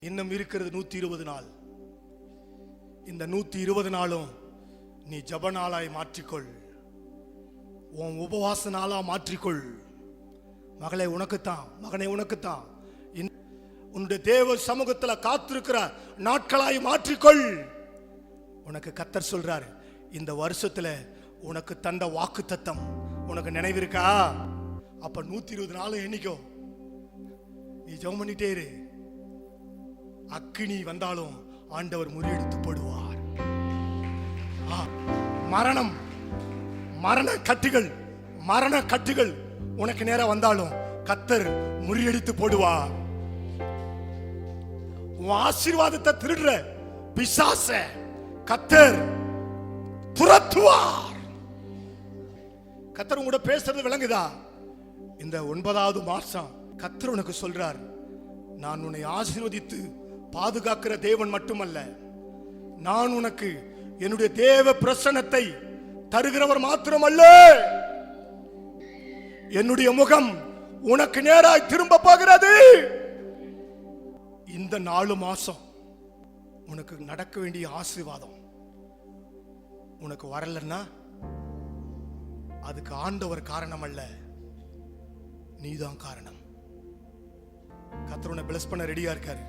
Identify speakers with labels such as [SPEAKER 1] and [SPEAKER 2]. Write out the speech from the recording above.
[SPEAKER 1] இன்னும் இருக்கிறது 120 நாள். இந்த 120 நாளும் நீ ஜப நாளாய் மாற்றிக்கொள், உன் உபவாச நாளா மாற்றிக்கொள். மகளே உனக்குத்தான், மகனே உனக்குத்தான். உன்னுடைய தேவ சமூகத்தில் காத்திருக்கிற நாட்களாய் மாற்றிக்கொள். உனக்கு கர்த்தர் சொல்றாரு, இந்த வருஷத்துல உனக்கு தந்த வாக்கு தத்தம் உனக்கு நினைவிருக்கா? அப்ப 120 நாளும் எண்ணிக்கோ, நீ ஜெபம் பண்ணிட்டே இரு. அக்கினி வந்தாலும் ஆண்டவர் முறியடித்து போடுவார். மரணம், மரண கட்டுகள் உனக்கு நேரம் வந்தாலும் கர்த்தர் முறியடித்து போடுவார். உன் ஆசீர்வாதத்தை திருடுற பிசாச கர்த்தர் துரத்துவார். கர்த்தர் உங்களோட பேசுறது விளங்குதா? இந்த 9வது மாசம் கர்த்தர் உனக்கு சொல்றார், நான் உன்னை ஆசீர்வதித்து பாதுகாக்கிற தேவன் மட்டுமல்ல, நான் உனக்கு என்னுடைய தேவ பிரசன்னத்தை தருகிறவர் மாத்திரமல்ல, என்னுடைய முகம் உனக்கு நேராய் திரும்ப போகிறது. இந்த 4 மாசம் உனக்கு நடக்க வேண்டிய ஆசீர்வாதம் உனக்கு வரலன்னா அதுக்கு ஆண்டவர் காரணம் அல்ல, நீதான் காரணம். கர்த்தர் உன்னை பிளஸ் பண்ண ரெடியா இருக்காரு.